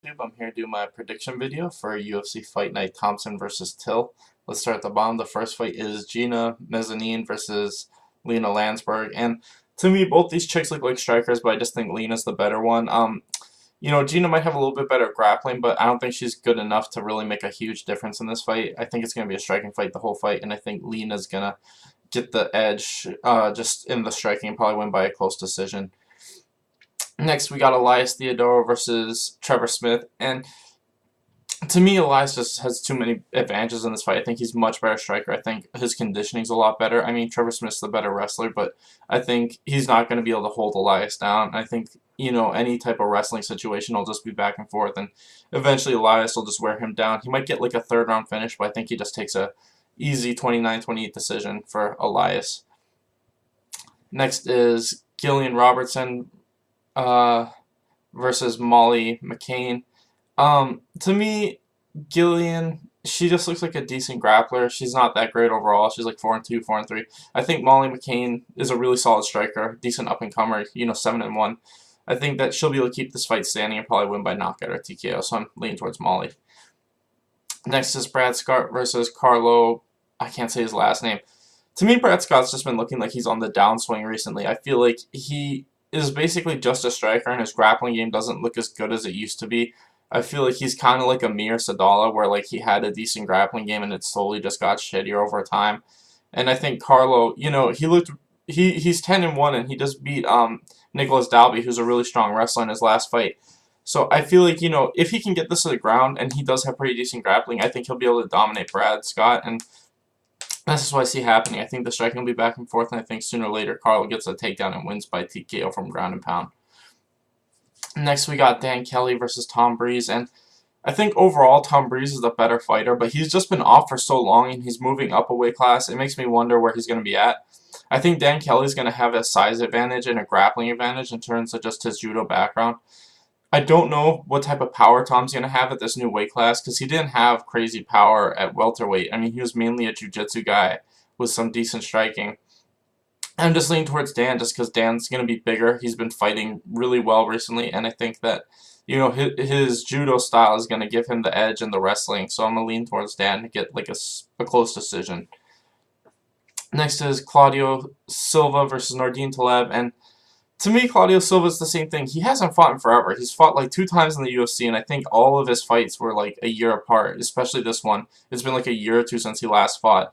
I'm here to do my prediction video for UFC Fight Night Thompson versus Till. Let's start at the bottom. The first fight is Gina Mezzanine versus Lena Landsberg. And to me, both these chicks look like strikers, but I just think Lena's the better one. Gina might have a little bit better grappling, but I don't think she's good enough to really make a huge difference in this fight. I think it's going to be a striking fight the whole fight, and I think Lena's going to get the edge just in the striking and probably win by a close decision. Next, we got Elias Theodorou versus Trevor Smith, and to me, Elias just has too many advantages in this fight. I think he's a much better striker. I think his conditioning's a lot better. I mean, Trevor Smith's the better wrestler, but I think he's not going to be able to hold Elias down. I think, any type of wrestling situation will just be back and forth, and eventually Elias will just wear him down. He might get like a third-round finish, but I think he just takes a easy 29-28 decision for Elias. Next is Gillian Robertson versus Molly McCain. To me, Gillian, she just looks like a decent grappler. She's not that great overall. She's like 4-2, 4-3. I think Molly McCain is a really solid striker, decent up-and-comer, 7-1. I think that she'll be able to keep this fight standing and probably win by knockout or TKO, so I'm leaning towards Molly. Next is Brad Scott versus Carlo. I can't say his last name. To me, Brad Scott's just been looking like he's on the downswing recently. I feel like he is basically just a striker, and his grappling game doesn't look as good as it used to be. I feel like he's kind of like a Mir Sadala, where like he had a decent grappling game and it slowly just got shittier over time. And I think Carlo, he's 10-1 and he just beat Nicholas Dalby, who's a really strong wrestler in his last fight. So I feel like, if he can get this to the ground and he does have pretty decent grappling, I think he'll be able to dominate Brad Scott, and this is what I see happening. I think the striking will be back and forth, and I think sooner or later Carlo gets a takedown and wins by TKO from ground and pound. Next, we got Dan Kelly versus Tom Breeze, and I think overall Tom Breeze is the better fighter, but he's just been off for so long, and he's moving up a weight class. It makes me wonder where he's going to be at. I think Dan Kelly's going to have a size advantage and a grappling advantage in terms of just his judo background. I don't know what type of power Tom's going to have at this new weight class, because he didn't have crazy power at welterweight. I mean, he was mainly a jiu-jitsu guy with some decent striking. I'm just leaning towards Dan just because Dan's going to be bigger. He's been fighting really well recently, and I think that, his judo style is going to give him the edge in the wrestling, so I'm going to lean towards Dan to get like a close decision. Next is Claudio Silva versus Nordine Taleb, and to me, Claudio Silva is the same thing. He hasn't fought in forever. He's fought like 2 times in the UFC, and I think all of his fights were like a year apart, especially this one. It's been like a year or 2 since he last fought.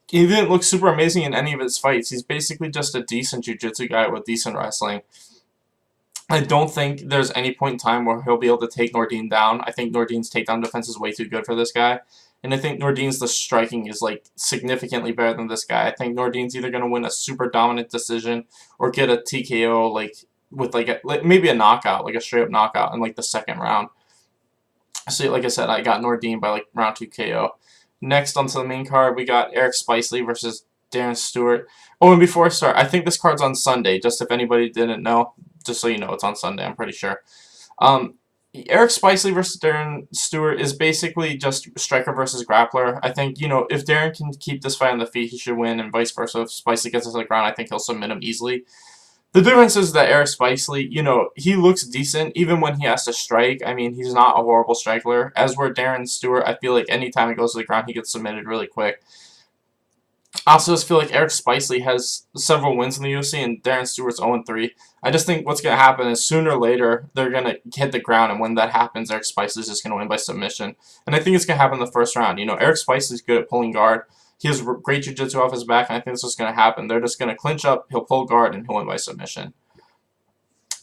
He didn't look super amazing in any of his fights. He's basically just a decent jiu-jitsu guy with decent wrestling. I don't think there's any point in time where he'll be able to take Nordine down. I think Nordine's takedown defense is way too good for this guy. And I think Nordine's the striking is like significantly better than this guy. I think Nordine's either going to win a super dominant decision or get a TKO with maybe a knockout, like a straight up knockout in like the second round. So like I said, I got Nordine by like round 2 KO. Next onto the main card, we got Eric Spicely versus Darren Stewart. Oh, and before I start, I think this card's on Sunday, just if anybody didn't know. Just so you know, it's on Sunday, I'm pretty sure. Eric Spicely versus Darren Stewart is basically just striker versus grappler. I think, if Darren can keep this fight on the feet, he should win, and vice versa. If Spicely gets us to the ground, I think he'll submit him easily. The difference is that Eric Spicely, he looks decent even when he has to strike. I mean, he's not a horrible striker. As where Darren Stewart, I feel like anytime he goes to the ground, he gets submitted really quick. I also just feel like Eric Spicely has several wins in the UFC, and Darren Stewart's 0-3. I just think what's going to happen is sooner or later, they're going to hit the ground, and when that happens, Eric Spicely's just going to win by submission. And I think it's going to happen in the first round. Eric Spicely's good at pulling guard. He has great jiu-jitsu off his back, and I think that's what's going to happen. They're just going to clinch up, he'll pull guard, and he'll win by submission.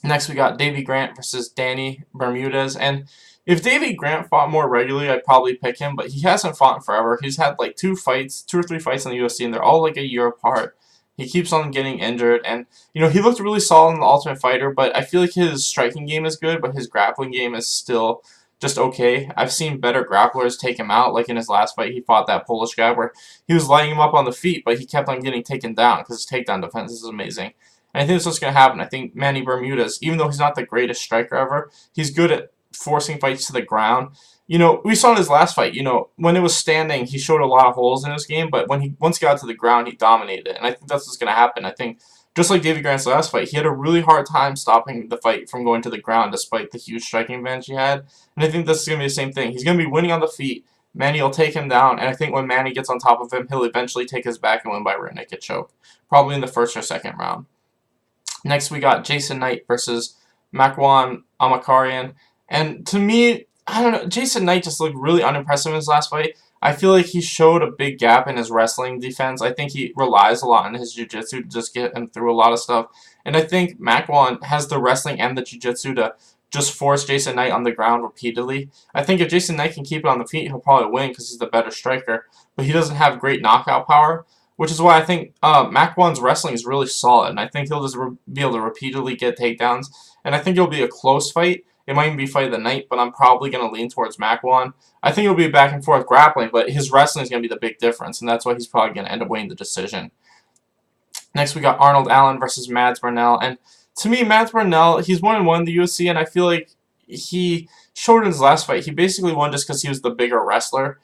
Next, we got Davey Grant versus Danny Bermudez. And if Davey Grant fought more regularly, I'd probably pick him, but he hasn't fought in forever. He's had like 2 or 3 fights in the UFC, and they're all like a year apart. He keeps on getting injured, and, he looked really solid in the Ultimate Fighter, but I feel like his striking game is good, but his grappling game is still just okay. I've seen better grapplers take him out, like in his last fight, he fought that Polish guy where he was lighting him up on the feet, but he kept on getting taken down because his takedown defense is amazing. And I think that's what's going to happen. I think Manny Bermudez, even though he's not the greatest striker ever, he's good at forcing fights to the ground. We saw in his last fight, when it was standing, he showed a lot of holes in his game, but when he once got to the ground, he dominated it. And I think that's what's going to happen. I think just like Davy Grant's last fight, he had a really hard time stopping the fight from going to the ground despite the huge striking advantage he had. And I think this is going to be the same thing. He's going to be winning on the feet. Manny will take him down, and I think when Manny gets on top of him, he'll eventually take his back and win by rear naked choke, probably in the first or second round. Next, we got Jason Knight versus Makwan Amakarian. And to me, I don't know, Jason Knight just looked really unimpressive in his last fight. I feel like he showed a big gap in his wrestling defense. I think he relies a lot on his jiu-jitsu to just get him through a lot of stuff. And I think Makwan has the wrestling and the jiu-jitsu to just force Jason Knight on the ground repeatedly. I think if Jason Knight can keep it on the feet, he'll probably win because he's the better striker. But he doesn't have great knockout power, which is why I think Makwan's wrestling is really solid. And I think he'll just be able to repeatedly get takedowns. And I think it'll be a close fight. It might even be fight of the night, but I'm probably going to lean towards Makwan. I think it'll be back and forth grappling, but his wrestling is going to be the big difference, and that's why he's probably going to end up winning the decision. Next, we got Arnold Allen versus Mads Burnell, and to me, Mads Burnell, he's 1-1 in the UFC, and I feel like he showed in his last fight. He basically won just because he was the bigger wrestler.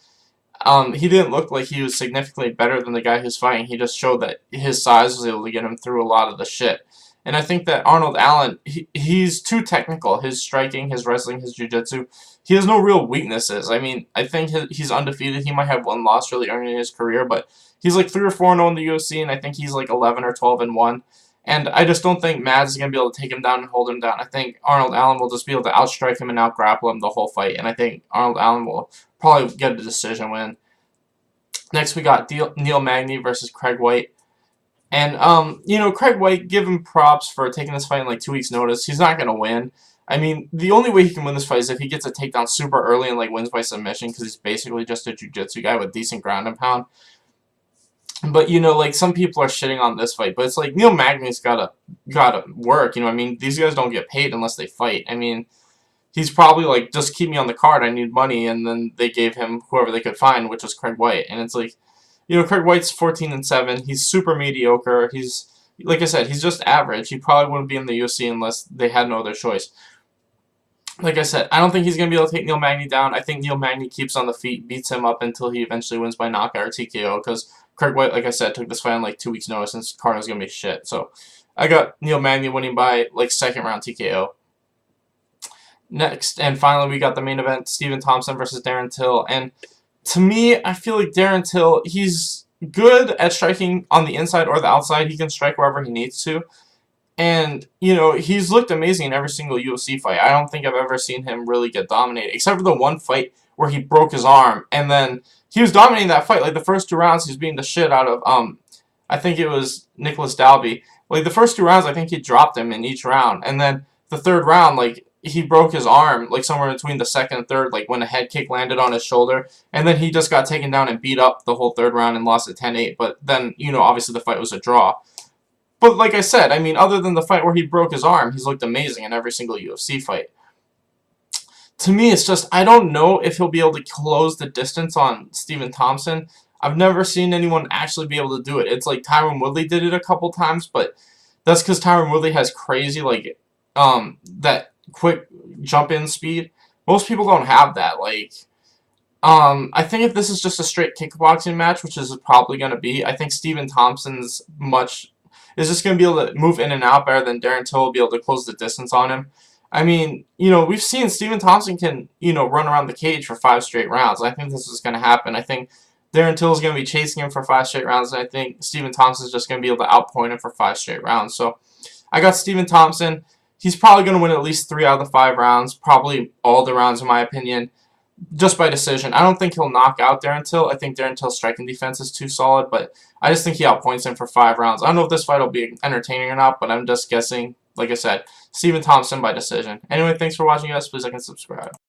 He didn't look like he was significantly better than the guy who's fighting. He just showed that his size was able to get him through a lot of the shit. And I think that Arnold Allen, he's too technical. His striking, his wrestling, his jiu-jitsu, he has no real weaknesses. I mean, I think he's undefeated. He might have one loss really early in his career, but he's like 3 or 4-0 in the UFC, and I think he's like 11 or 12-1. And I just don't think Mads is going to be able to take him down and hold him down. I think Arnold Allen will just be able to outstrike him and outgrapple him the whole fight. And I think Arnold Allen will probably get a decision win. Next, we got Neil Magny versus Craig White. And, you know, Craig White, give him props for taking this fight in like 2 weeks' notice. He's not going to win. I mean, the only way he can win this fight is if he gets a takedown super early and like wins by submission, because he's basically just a jiu-jitsu guy with decent ground and pound. But, you know, like, some people are shitting on this fight, but it's like, Neil Magny's gotta work, you know what I mean? These guys don't get paid unless they fight. I mean, he's probably like, just keep me on the card, I need money, and then they gave him whoever they could find, which was Craig White. And it's like, you know, Craig White's 14-7, he's super mediocre, he's, like I said, he's just average. He probably wouldn't be in the UFC unless they had no other choice. Like I said, I don't think he's going to be able to take Neil Magny down. I think Neil Magny keeps on the feet, beats him up until he eventually wins by knockout or TKO, because Craig White, like I said, took this fight in like 2 weeks' notice, and his card was going to be shit. So I got Neil Magny winning by like second round TKO. Next, and finally, we got the main event, Stephen Thompson versus Darren Till. And to me, I feel like Darren Till, he's good at striking on the inside or the outside. He can strike wherever he needs to. And, you know, he's looked amazing in every single UFC fight. I don't think I've ever seen him really get dominated, except for the one fight where he broke his arm, and then he was dominating that fight. Like, the first 2 rounds, he was beating the shit out of, I think it was Nicholas Dalby. Like, the first 2 rounds, I think he dropped him in each round. And then the third round, like, he broke his arm, like, somewhere between the second and third, like, when a head kick landed on his shoulder. And then he just got taken down and beat up the whole third round and lost at 10-8. But then, you know, obviously the fight was a draw. But like I said, I mean, other than the fight where he broke his arm, he's looked amazing in every single UFC fight. To me, it's just, I don't know if he'll be able to close the distance on Stephen Thompson. I've never seen anyone actually be able to do it. It's like Tyron Woodley did it a couple times, but that's because Tyron Woodley has crazy, like, that quick jump-in speed. Most people don't have that. Like, I think if this is just a straight kickboxing match, which is probably going to be, I think Stephen Thompson's is just going to be able to move in and out better than Darren Till will be able to close the distance on him. I mean, you know, we've seen Stephen Thompson can, you know, run around the cage for 5 straight rounds. I think this is going to happen. I think Darren Till is going to be chasing him for 5 straight rounds, and I think Stephen Thompson is just going to be able to outpoint him for 5 straight rounds. So I got Stephen Thompson. He's probably going to win at least 3 out of the 5 rounds, probably all the rounds in my opinion, just by decision. I don't think he'll knock out Darren Till. I think Darren Till's striking defense is too solid, but I just think he outpoints him for 5 rounds. I don't know if this fight will be entertaining or not, but I'm just guessing. Like I said, Stephen Thompson by decision. Anyway, thanks for watching, guys. Please like and subscribe.